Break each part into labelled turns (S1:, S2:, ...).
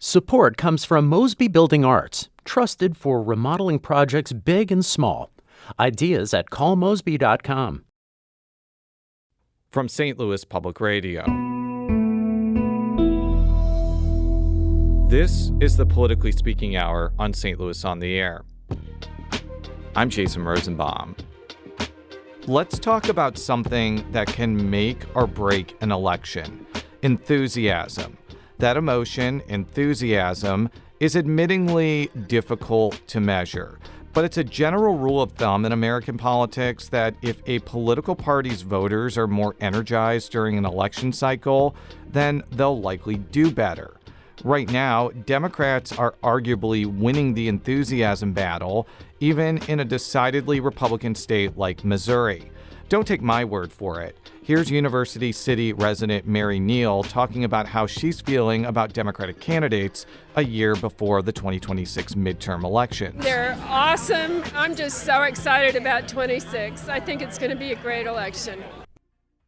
S1: Support comes from Mosby Building Arts, trusted for remodeling projects big and small. Ideas at callmosby.com.
S2: From St. Louis Public Radio. This is the Politically Speaking Hour on St. Louis on the Air. I'm Jason Rosenbaum. Let's talk about something that can make or break an election: enthusiasm. That emotion, enthusiasm, is admittingly difficult to measure. But it's a general rule of thumb in American politics that if a political party's voters are more energized during an election cycle, then they'll likely do better. Right now, Democrats are arguably winning the enthusiasm battle, even in a decidedly Republican state like Missouri. Don't take my word for it. Here's University City resident Mary Neal talking about how she's feeling about Democratic candidates a year before the 2026 midterm elections.
S3: They're awesome. I'm just so excited about 26. I think it's going to be a great election.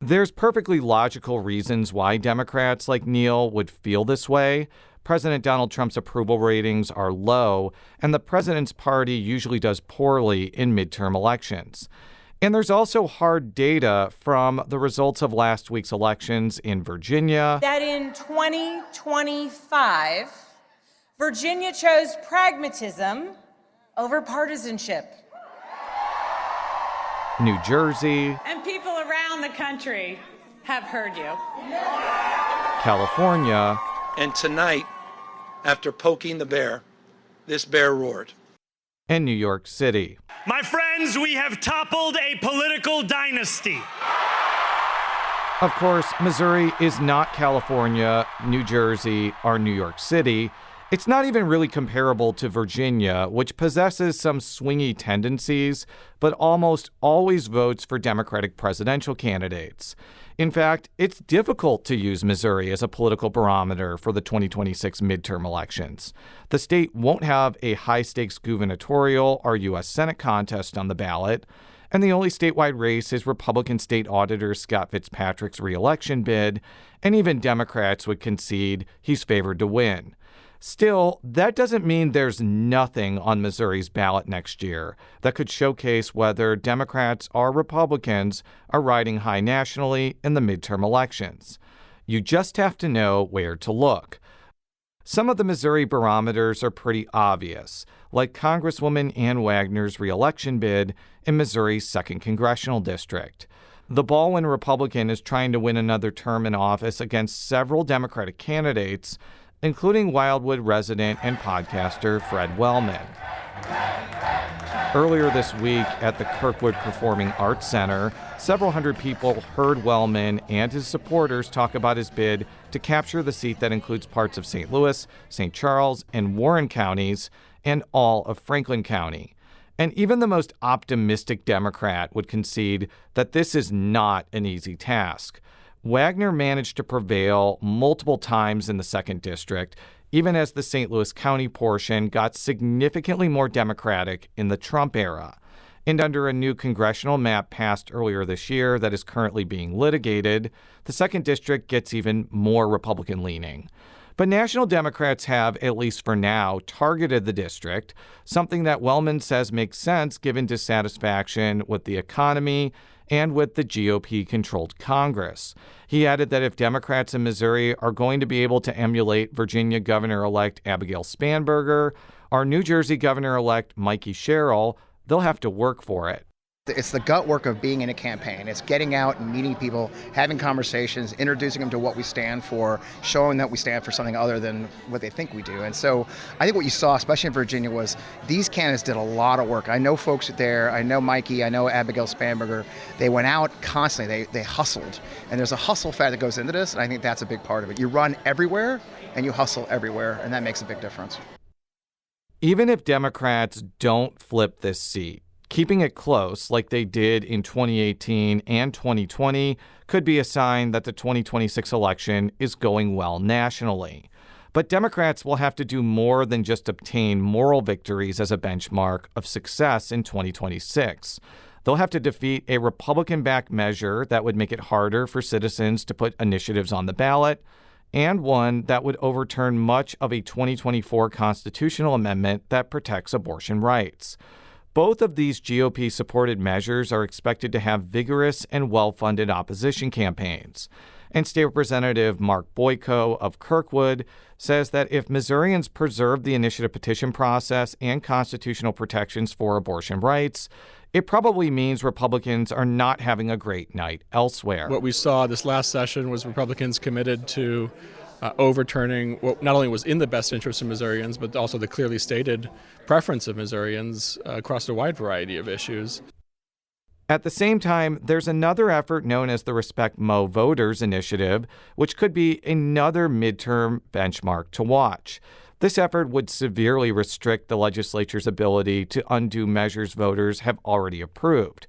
S2: There's perfectly logical reasons why Democrats like Neal would feel this way. President Donald Trump's approval ratings are low, and the president's party usually does poorly in midterm elections. And there's also hard data from the results of last week's elections in Virginia.
S4: That in 2025, Virginia chose pragmatism over partisanship.
S2: New Jersey.
S5: And people around the country have heard you.
S2: California.
S6: And tonight, after poking the bear, this bear roared.
S2: And New York City.
S7: My friends, we have toppled a political dynasty.
S2: Of course, Missouri is not California, New Jersey, or New York City. It's not even really comparable to Virginia, which possesses some swingy tendencies, but almost always votes for Democratic presidential candidates. In fact, it's difficult to use Missouri as a political barometer for the 2026 midterm elections. The state won't have a high-stakes gubernatorial or U.S. Senate contest on the ballot, and the only statewide race is Republican State Auditor Scott Fitzpatrick's re-election bid, and even Democrats would concede he's favored to win. Still, that doesn't mean there's nothing on Missouri's ballot next year that could showcase whether Democrats or Republicans are riding high nationally in the midterm elections. You just have to know where to look. Some of the Missouri barometers are pretty obvious, like Congresswoman Ann Wagner's re-election bid in Missouri's 2nd Congressional District. The Baldwin Republican is trying to win another term in office against several Democratic candidates, including Wildwood resident and podcaster Fred Wellman. Earlier this week at the Kirkwood Performing Arts Center, several hundred people heard Wellman and his supporters talk about his bid to capture the seat that includes parts of St. Louis, St. Charles, and Warren counties, and all of Franklin County. And even the most optimistic Democrat would concede that this is not an easy task. Wagner managed to prevail multiple times in the 2nd District, even as the St. Louis County portion got significantly more Democratic in the Trump era. And under a new congressional map passed earlier this year that is currently being litigated, the 2nd District gets even more Republican-leaning. But national Democrats have, at least for now, targeted the district, something that Wellman says makes sense given dissatisfaction with the economy and with the GOP-controlled Congress. He added that if Democrats in Missouri are going to be able to emulate Virginia Governor-elect Abigail Spanberger or New Jersey Governor-elect Mikey Sherrill, they'll have to work for it.
S8: It's the gut work of being in a campaign. It's getting out and meeting people, having conversations, introducing them to what we stand for, showing that we stand for something other than what they think we do. And so I think what you saw, especially in Virginia, was these candidates did a lot of work. I know folks there. I know Mikey. I know Abigail Spanberger. They went out constantly. They hustled. And there's a hustle factor that goes into this, and I think that's a big part of it. You run everywhere, and you hustle everywhere, and that makes a big difference.
S2: Even if Democrats don't flip this seat, keeping it close like they did in 2018 and 2020 could be a sign that the 2026 election is going well nationally. But Democrats will have to do more than just obtain moral victories as a benchmark of success in 2026. They'll have to defeat a Republican-backed measure that would make it harder for citizens to put initiatives on the ballot and one that would overturn much of a 2024 constitutional amendment that protects abortion rights. Both of these GOP-supported measures are expected to have vigorous and well-funded opposition campaigns. And State Representative Mark Boyko of Kirkwood says that if Missourians preserve the initiative petition process and constitutional protections for abortion rights, it probably means Republicans are not having a great night elsewhere.
S9: What we saw this last session was Republicans committed to overturning what not only was in the best interest of Missourians, but also the clearly stated preference of Missourians across a wide variety of issues.
S2: At the same time, there's another effort known as the Respect Mo Voters Initiative, which could be another midterm benchmark to watch. This effort would severely restrict the legislature's ability to undo measures voters have already approved.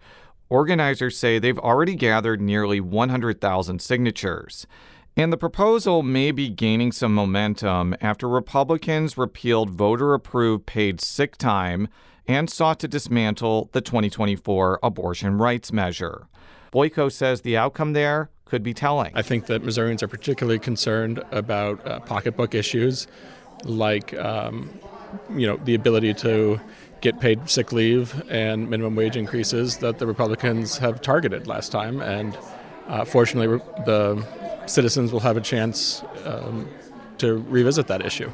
S2: Organizers say they've already gathered nearly 100,000 signatures. And the proposal may be gaining some momentum after Republicans repealed voter-approved paid sick time and sought to dismantle the 2024 abortion rights measure. Boyko says the outcome there could be telling.
S9: I think that Missourians are particularly concerned about pocketbook issues like, the ability to get paid sick leave and minimum wage increases that the Republicans have targeted last time. And fortunately, the citizens will have a chance to revisit that issue.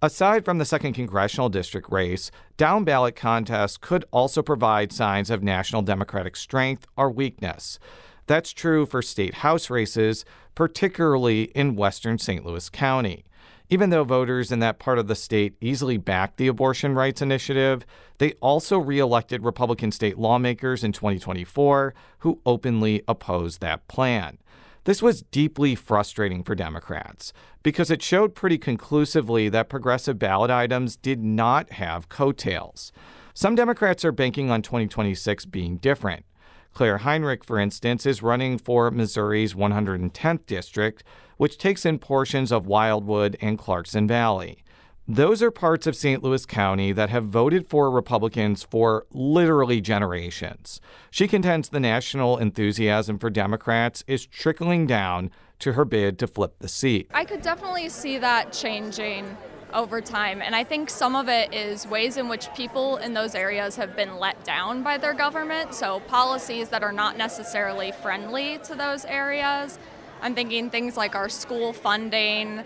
S2: Aside from the 2nd Congressional District race, down-ballot contests could also provide signs of national Democratic strength or weakness. That's true for state House races, particularly in western St. Louis County. Even though voters in that part of the state easily backed the abortion rights initiative, they also reelected Republican state lawmakers in 2024 who openly opposed that plan. This was deeply frustrating for Democrats because it showed pretty conclusively that progressive ballot items did not have coattails. Some Democrats are banking on 2026 being different. Claire Heinrich, for instance, is running for Missouri's 110th district, which takes in portions of Wildwood and Clarkson Valley. Those are parts of St. Louis County that have voted for Republicans for literally generations. She contends the national enthusiasm for Democrats is trickling down to her bid to flip the seat.
S10: I could definitely see that changing over time, and I think some of it is ways in which people in those areas have been let down by their government, so policies that are not necessarily friendly to those areas. I'm thinking things like our school funding,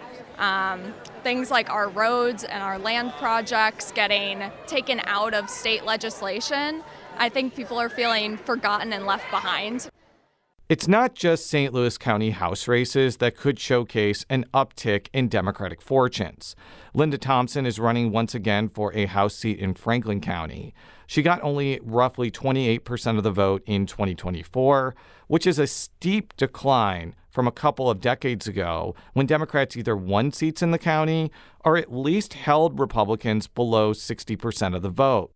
S10: things like our roads and our land projects getting taken out of state legislation. I think people are feeling forgotten and left behind.
S2: It's not just St. Louis County House races that could showcase an uptick in Democratic fortunes. Linda Thompson is running once again for a House seat in Franklin County. She got only roughly 28% of the vote in 2024, which is a steep decline from a couple of decades ago when Democrats either won seats in the county or at least held Republicans below 60% of the vote.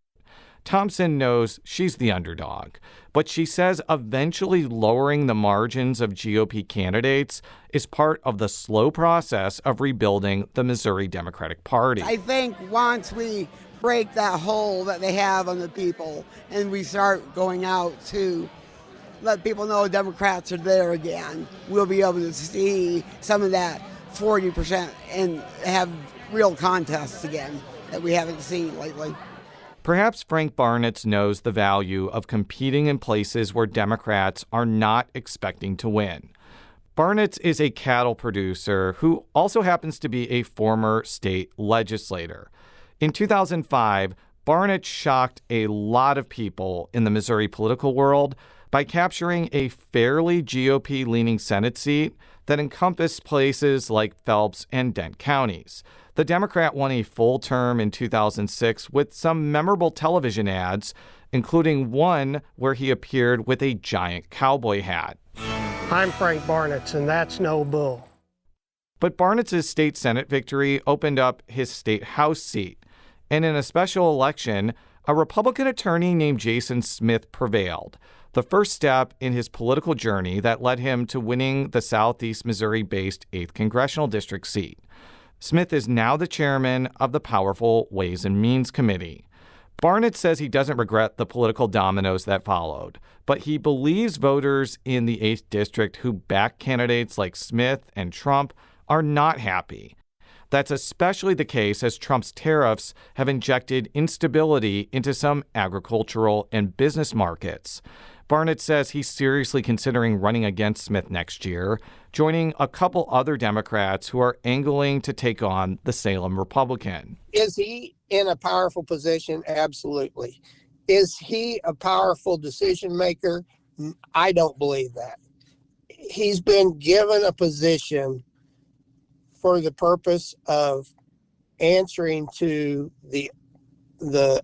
S2: Thompson knows she's the underdog, but she says eventually lowering the margins of GOP candidates is part of the slow process of rebuilding the Missouri Democratic Party.
S11: I think once we break that hole that they have on the people and we start going out to let people know Democrats are there again, we'll be able to see some of that 40% and have real contests again that we haven't seen lately.
S2: Perhaps Frank Barnitz knows the value of competing in places where Democrats are not expecting to win. Barnitz is a cattle producer who also happens to be a former state legislator. In 2005, Barnitz shocked a lot of people in the Missouri political world by capturing a fairly GOP-leaning Senate seat that encompassed places like Phelps and Dent counties. The Democrat won a full term in 2006 with some memorable television ads, including one where he appeared with a giant cowboy hat.
S12: I'm Frank Barnitz, and that's no bull.
S2: But Barnitz's state Senate victory opened up his state House seat. And in a special election, a Republican attorney named Jason Smith prevailed, the first step in his political journey that led him to winning the Southeast Missouri-based 8th Congressional District seat. Smith is now the chairman of the powerful Ways and Means Committee. Barnett says he doesn't regret the political dominoes that followed, but he believes voters in the 8th District who back candidates like Smith and Trump are not happy. That's especially the case as Trump's tariffs have injected instability into some agricultural and business markets. Barnett says he's seriously considering running against Smith next year, joining a couple other Democrats who are angling to take on the Salem Republican.
S13: Is he in a powerful position? Absolutely. Is he a powerful decision maker? I don't believe that. He's been given a position for the purpose of answering to the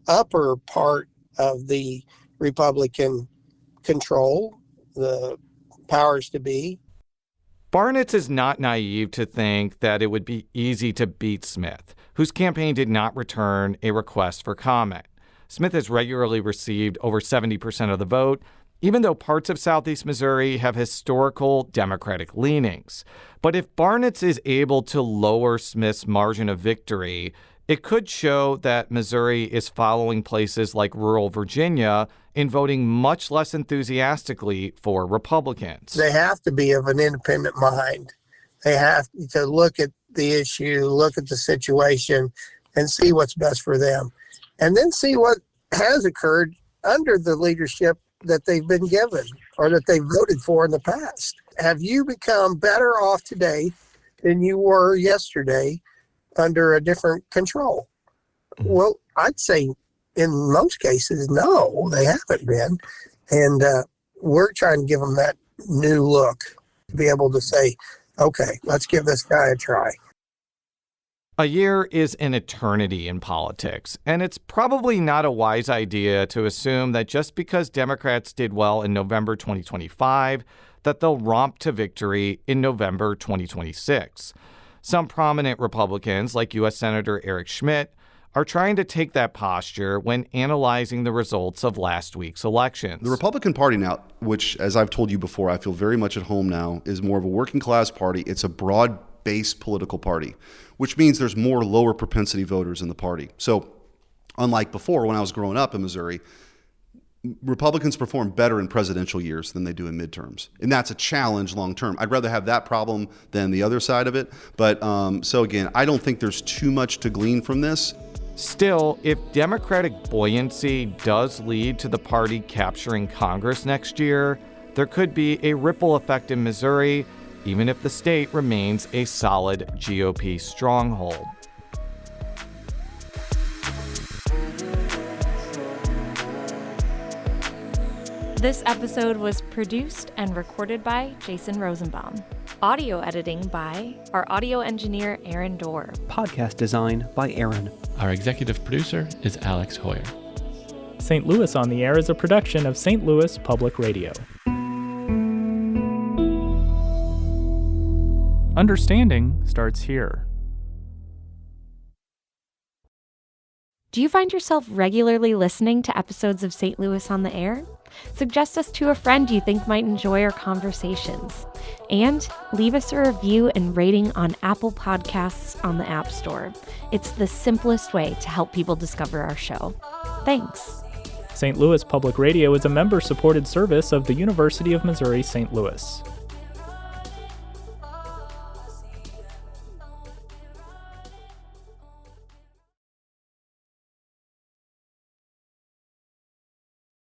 S13: upper part of the Republican control, the powers to be.
S2: Barnett is not naive to think that it would be easy to beat Smith, whose campaign did not return a request for comment. Smith has regularly received over 70% of the vote, even though parts of Southeast Missouri have historical Democratic leanings. But if Barnett is able to lower Smith's margin of victory, it could show that Missouri is following places like rural Virginia in voting much less enthusiastically for Republicans.
S13: They have to be of an independent mind. They have to look at the issue, look at the situation, and see what's best for them. And then see what has occurred under the leadership that they've been given or that they voted for in the past. Have you become better off today than you were yesterday under a different control? Well, I'd say in most cases, no, they haven't been. And we're trying to give them that new look to be able to say, okay, let's give this guy a try.
S2: A year is an eternity in politics, and it's probably not a wise idea to assume that just because Democrats did well in November 2025, that they'll romp to victory in November 2026. Some prominent Republicans, like U.S. Senator Eric Schmidt, are trying to take that posture when analyzing the results of last week's elections.
S14: The Republican Party now, which, as I've told you before, I feel very much at home now, is more of a working class party. It's a broad-based political party, which means there's more lower propensity voters in the party. So unlike before, when I was growing up in Missouri, Republicans perform better in presidential years than they do in midterms. And that's a challenge long term. I'd rather have that problem than the other side of it. But so again, I don't think there's too much to glean from this.
S2: Still, if Democratic buoyancy does lead to the party capturing Congress next year, there could be a ripple effect in Missouri, even if the state remains a solid GOP stronghold.
S15: This episode was produced and recorded by Jason Rosenbaum. Audio editing by our audio engineer, Aaron Dorr.
S16: Podcast design by Aaron.
S17: Our executive producer is Alex Hoyer.
S18: St. Louis on the Air is a production of St. Louis Public Radio. Understanding starts here.
S15: Do you find yourself regularly listening to episodes of St. Louis on the Air? Suggest us to a friend you think might enjoy our conversations. And leave us a review and rating on Apple Podcasts on the App Store. It's the simplest way to help people discover our show. Thanks.
S18: St. Louis Public Radio is a member-supported service of the University of Missouri St. Louis.